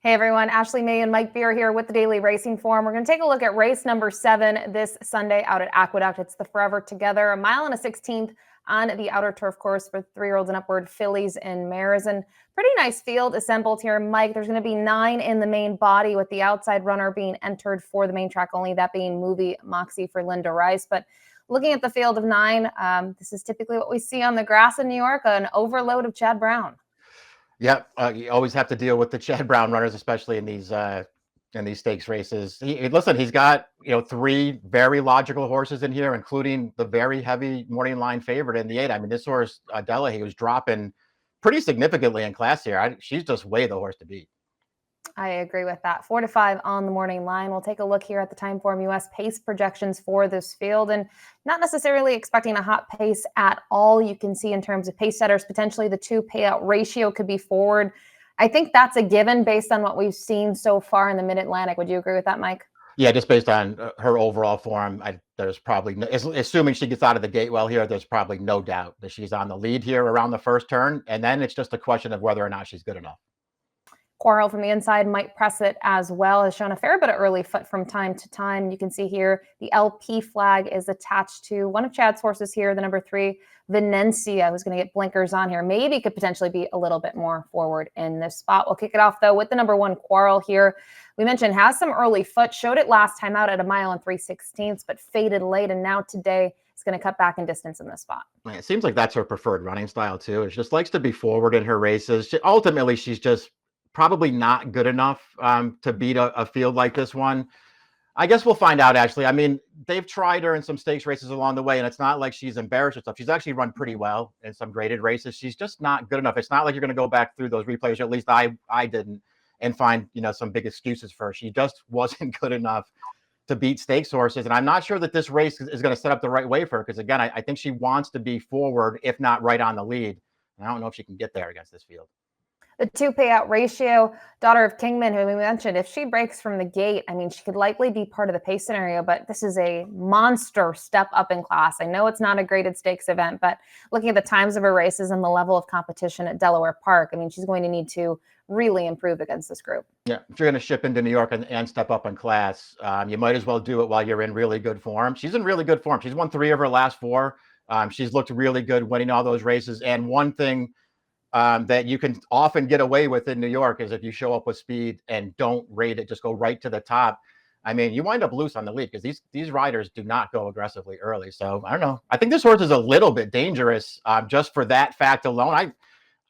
Hey everyone, Ashley May and Mike Beer here with the Daily Racing Forum. We're going to take a look at race number 7 this Sunday out at Aqueduct. It's the Forever Together, 1.16 miles on the outer turf course for 3-year-olds and upward fillies and mares. And pretty nice field assembled here, Mike. There's going to be 9 in the main body, with the outside runner being entered for the main track only, that being Movie Moxie for Linda Rice. But looking at the field of 9, this is typically what we see on the grass in New York, an overload of Chad Brown. Yeah, you always have to deal with the Chad Brown runners, especially in these stakes races. Listen, he's got 3 very logical horses in here, including the very heavy morning line favorite in the 8. I mean, this horse Delahaye was dropping pretty significantly in class here. She's just way the horse to beat. I agree with that. 4 to 5 on the morning line. We'll take a look here at the Timeform US pace projections for this field, and not necessarily expecting a hot pace at all. You can see in terms of pace setters, potentially the 2 payout ratio could be forward. I think that's a given based on what we've seen so far in the Mid-Atlantic. Would you agree with that, Mike? Yeah, just based on her overall form, there's probably, assuming she gets out of the gate well here, there's probably no doubt that she's on the lead here around the first turn. And then it's just a question of whether or not she's good enough. Quarrel from the inside might press it as well. Has shown a fair bit of early foot from time to time. You can see here the LP flag is attached to one of Chad's horses here, the number 3, Venencia, who's going to get blinkers on here. Maybe could potentially be a little bit more forward in this spot. We'll kick it off, though, with the number 1, Quarrel here. We mentioned has some early foot, showed it last time out at 1 3/16 miles, but faded late, and now today it's going to cut back in distance in this spot. It seems like that's her preferred running style, too. She just likes to be forward in her races. Ultimately, she's just probably not good enough to beat a field like this one. I guess we'll find out, actually. I mean, they've tried her in some stakes races along the way, and it's not like she's embarrassed herself. She's actually run pretty well in some graded races. She's just not good enough. It's not like you're going to go back through those replays, or at least I didn't, and find some big excuses for her. She just wasn't good enough to beat stakes horses, and I'm not sure that this race is going to set up the right way for her, because, again, I think she wants to be forward, if not right on the lead. And I don't know if she can get there against this field. The 2 payout ratio, Daughter of Kingman, who we mentioned, if she breaks from the gate, I mean, she could likely be part of the pace scenario, but this is a monster step up in class. I know it's not a graded stakes event, but looking at the times of her races and the level of competition at Delaware Park, I mean, she's going to need to really improve against this group. Yeah, if you're going to ship into New York and step up in class, you might as well do it while you're in really good form. She's in really good form. She's won 3 of her last 4. She's looked really good winning all those races. And one thing that you can often get away with in New York is if you show up with speed and don't rate it, just go right to the top. I mean, you wind up loose on the lead, because these riders do not go aggressively early. So I don't know. I think this horse is a little bit dangerous just for that fact alone.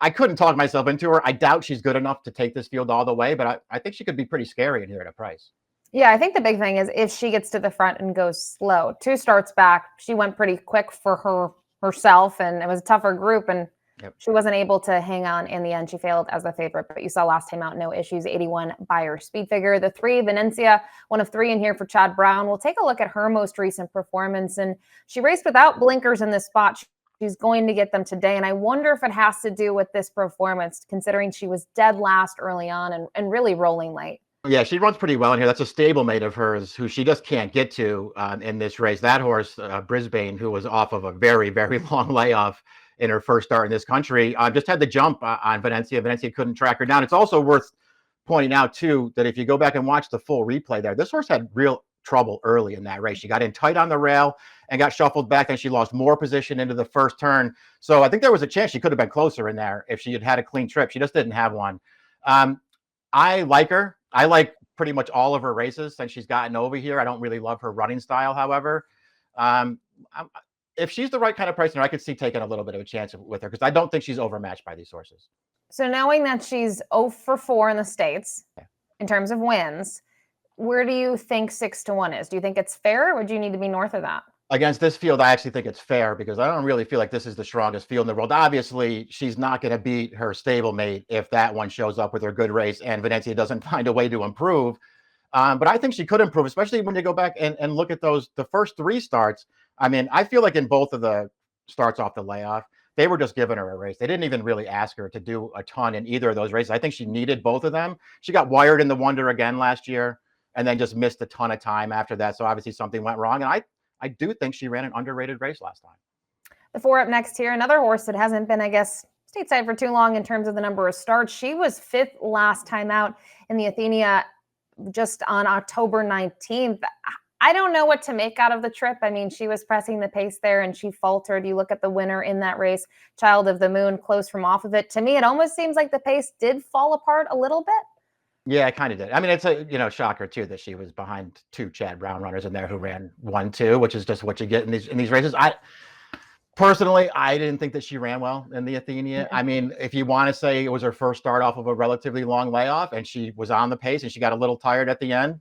I couldn't talk myself into her. I doubt she's good enough to take this field all the way, but I think she could be pretty scary in here at a price. Yeah, I think the big thing is if she gets to the front and goes slow. 2 starts back, she went pretty quick for herself, and it was a tougher group, and she wasn't able to hang on in the end. She failed as the favorite, but you saw last time out, no issues, 81 by her speed figure. The 3, Venencia, one of 3 in here for Chad Brown. We'll take a look at her most recent performance, and she raced without blinkers in this spot. She's going to get them today, and I wonder if it has to do with this performance, considering she was dead last early on and really rolling late. Yeah, she runs pretty well in here. That's a stablemate of hers who she just can't get to in this race. That horse, Brisbane, who was off of a very, very long layoff in her first start in this country, just had the jump on Venencia. Venencia couldn't track her down. It's also worth pointing out, too, that if you go back and watch the full replay there, this horse had real trouble early in that race. She got in tight on the rail and got shuffled back, and she lost more position into the first turn. So I think there was a chance she could have been closer in there if she had had a clean trip. She just didn't have one. I like her. I like pretty much all of her races since she's gotten over here. I don't really love her running style, however. If she's the right kind of price, I could see taking a little bit of a chance with her, because I don't think she's overmatched by these horses. So knowing that she's 0 for 4 in the States in terms of wins, where do you think 6 to 1 is? Do you think it's fair, or do you need to be north of that? Against this field, I actually think it's fair, because I don't really feel like this is the strongest field in the world. Obviously, she's not going to beat her stablemate if that one shows up with her good race and Venencia doesn't find a way to improve. But I think she could improve, especially when you go back and look at the first 3 starts. I mean, I feel like in both of the starts off the layoff, they were just giving her a race. They didn't even really ask her to do a ton in either of those races. I think she needed both of them. She got wired in the Wonder again last year and then just missed a ton of time after that. So obviously something went wrong. And I do think she ran an underrated race last time. The 4 up next here, another horse that hasn't been, I guess, stateside for too long in terms of the number of starts. She was 5th last time out in the Athenia just on October 19th. I don't know what to make out of the trip. I mean, she was pressing the pace there and she faltered. You look at the winner in that race, Child of the Moon, close from off of it. To me, it almost seems like the pace did fall apart a little bit. Yeah, it kind of did. I mean, it's a shocker too that she was behind two Chad Brown runners in there who ran 1-2, which is just what you get in these races. Personally, I didn't think that she ran well in the Athenia. I mean, if you want to say it was her first start off of a relatively long layoff and she was on the pace and she got a little tired at the end,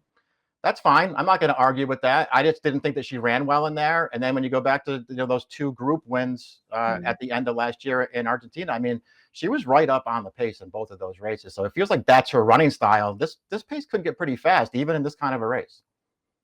that's fine. I'm not going to argue with that. I just didn't think that she ran well in there. And then when you go back to those two group wins at the end of last year in Argentina, I mean, she was right up on the pace in both of those races. So it feels like that's her running style. This pace could get pretty fast, even in this kind of a race.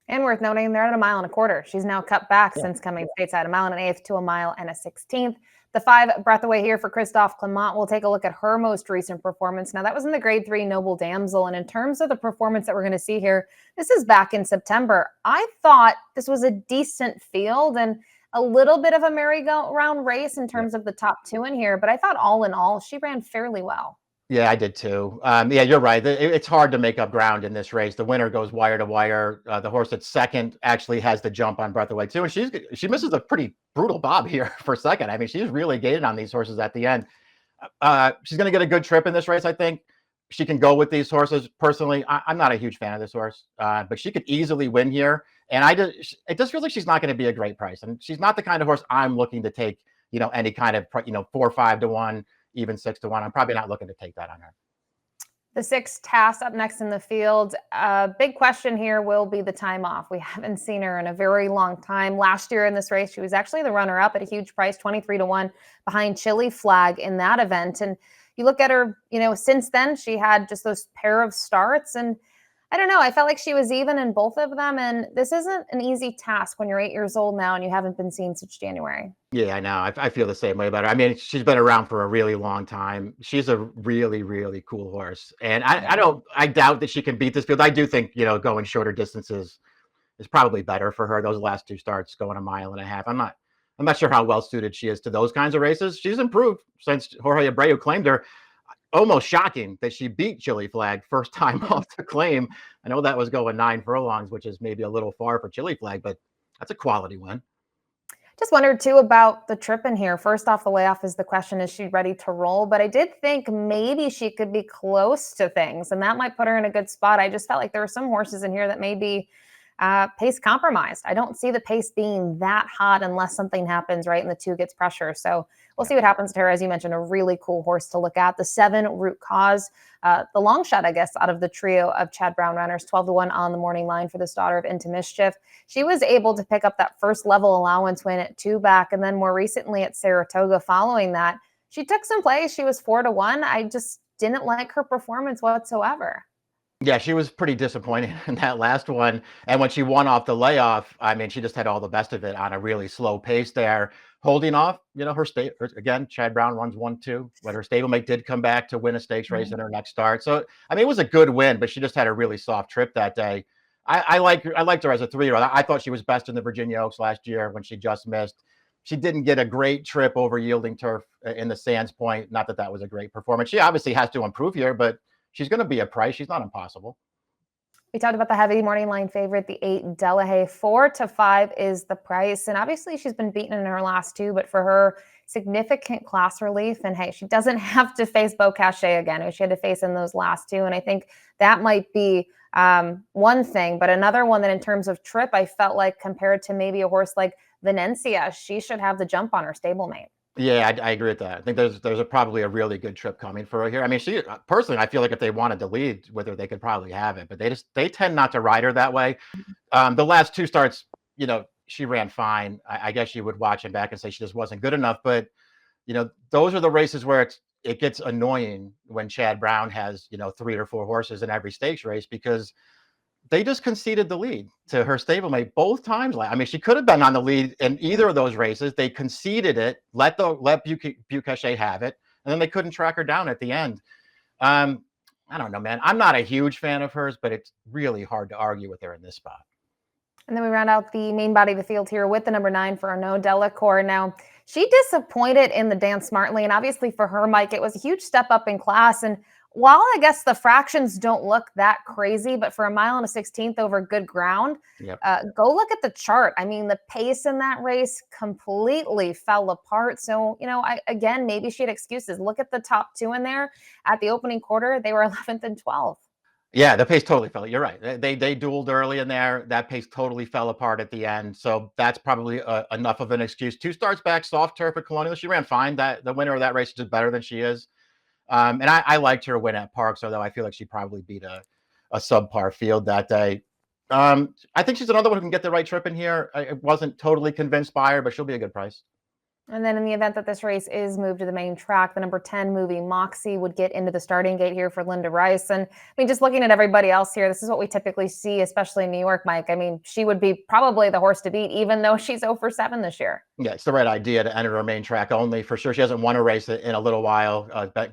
And worth noting, they're at a 1.25 miles. She's now cut back since coming stateside, 1 1/8 to 1.16 miles. The 5 breath away here for Christophe Clement. We'll take a look at her most recent performance. Now, that was in the Grade 3 Noble Damsel. And in terms of the performance that we're going to see here, this is back in September. I thought this was a decent field and a little bit of a merry-go-round race in terms of the top 2 in here. But I thought all in all, she ran fairly well. Yeah, I did too. Yeah, you're right. It's hard to make up ground in this race. The winner goes wire to wire. The horse that's second actually has the jump on Breathaway too, and she misses a pretty brutal bob here for second. I mean, she's really gated on these horses at the end. She's going to get a good trip in this race, I think. She can go with these horses. Personally, I'm not a huge fan of this horse, but she could easily win here. And it just feels like she's not going to be a great price, and she's not the kind of horse I'm looking to take. Any kind of 4-5 to 1. Even 6 to 1. I'm probably not looking to take that on her. The 6 Tass up next in the field. Big question here will be the time off. We haven't seen her in a very long time. Last year in this race, she was actually the runner-up at a huge price, 23 to 1 behind Chili Flag in that event. And you look at her, since then, she had just those pair of starts. And I don't know, I felt like she was even in both of them. And this isn't an easy task when you're 8 years old now and you haven't been seen since January. Yeah, I know. I feel the same way about her. I mean, she's been around for a really long time. She's a really, really cool horse. And I doubt that she can beat this field. I do think, going shorter distances is probably better for her. Those last 2 starts going 1.5 miles. I'm not sure how well suited she is to those kinds of races. She's improved since Jorge Abreu claimed her. Almost shocking that she beat Chili Flag first time off the claim. I know that was going 9 furlongs, which is maybe a little far for Chili Flag, but that's a quality win. Just wondered too about the trip in here. First off, the layoff is the question, is she ready to roll? But I did think maybe she could be close to things, and that might put her in a good spot. I just felt like there were some horses in here that may be pace compromised. I don't see the pace being that hot unless something happens right and the 2 gets pressure. So we'll see what happens to her. As you mentioned, a really cool horse to look at. The 7 Root Cause, the long shot, I guess, out of the trio of Chad Brown runners, 12 to 1 on the morning line for this daughter of Into Mischief. She was able to pick up that first level allowance win at 2 back, and then more recently at Saratoga following that. She took some plays. She was 4 to 1. I just didn't like her performance whatsoever. Yeah, she was pretty disappointing in that last one. And when she won off the layoff, I mean, she just had all the best of it on a really slow pace there, holding off, again, Chad Brown runs 1-2, but her stablemate did come back to win a stakes race in her next start. So, I mean, it was a good win, but she just had a really soft trip that day. I liked her as a 3-year-old. I thought she was best in the Virginia Oaks last year when she just missed. She didn't get a great trip over yielding turf in the Sands Point. Not that was a great performance. She obviously has to improve here, but she's going to be a price. She's not impossible. We talked about the heavy morning line favorite, the 8 Delahaye. 4 to 5 is the price. And obviously she's been beaten in her last 2, but for her, significant class relief. And hey, she doesn't have to face Beau Cachet again, who she had to face in those last 2. And I think that might be one thing. But another one that in terms of trip, I felt like compared to maybe a horse like Venencia, she should have the jump on her stablemate. Yeah, I agree with that. I think there's probably a really good trip coming for her here. I mean, she personally, I feel like if they wanted to lead with her, they could probably have it, but they tend not to ride her that way. The last 2 starts, she ran fine. I guess you would watch him back and say she just wasn't good enough. But those are the races where it gets annoying when Chad Brown has 3 or 4 horses in every stakes race, because they just conceded the lead to her stablemate both times. I mean, she could have been on the lead in either of those races. They conceded it, let Beau Cachet have it, and then they couldn't track her down at the end. I don't know, man. I'm not a huge fan of hers, but it's really hard to argue with her in this spot. And then we round out the main body of the field here with the number 9 for Arnaud Delacour. Now, she disappointed in the Dance Smartly, and obviously for her, Mike, it was a huge step up in class. And while I guess the fractions don't look that crazy, but for a mile and a 16th over good ground, Yep. go look at the chart. I mean, the pace in that race completely fell apart. So, again, maybe she had excuses. Look at the top two in there at the opening quarter. They were 11th and 12th. Yeah, the pace totally fell. You're right. They dueled early in there. That pace totally fell apart at the end. So that's probably enough of an excuse. 2 starts back, soft turf at Colonial. She ran fine. That the winner of that race is just better than she is. And I liked her win at Parks, although I feel like she probably beat a subpar field that day. I think she's another one who can get the right trip in here. I wasn't totally convinced by her, but she'll be a good price. And then in the event that this race is moved to the main track, the number 10 Movie Moxie would get into the starting gate here for Linda Rice. And I mean, just looking at everybody else here, this is what we typically see, especially in New York, Mike. I mean, she would be probably the horse to beat, even though she's 0 for 7 this year. Yeah, it's the right idea to enter her main track only for sure. She hasn't won a race in a little while,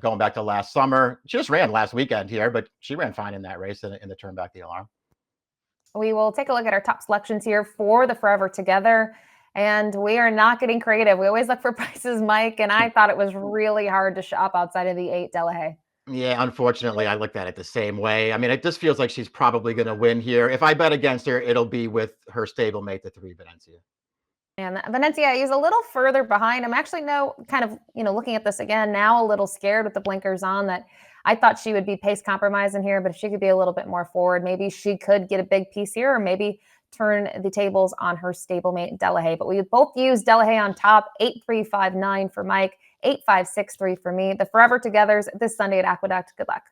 going back to last summer. She just ran last weekend here, but she ran fine in that race in the turn back the alarm. We will take a look at our top selections here for the Forever Together. And we are not getting creative. We always look for prices, Mike, and I thought it was really hard to shop outside of the 8 Delahaye. Yeah, unfortunately, I looked at it the same way. I mean, it just feels like she's probably going to win here. If I bet against her, it'll be with her stablemate, the 3 Venezia. And Venezia is a little further behind. I'm actually looking at this again now, a little scared with the blinkers on that I thought she would be pace compromising here, but if she could be a little bit more forward, maybe she could get a big piece here, or maybe turn the tables on her stablemate Delahaye. But we would both use Delahaye on top, 8,359 for Mike, 8,563 for me. The Forever Togethers this Sunday at Aqueduct. Good luck.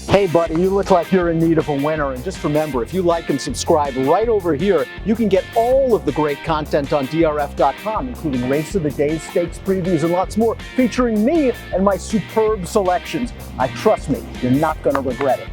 Hey buddy, you look like you're in need of a winner, and just remember, if you like and subscribe right over here, you can get all of the great content on DRF.com, including Race of the Day, stakes previews, and lots more, featuring me and my superb selections. Trust me, you're not going to regret it.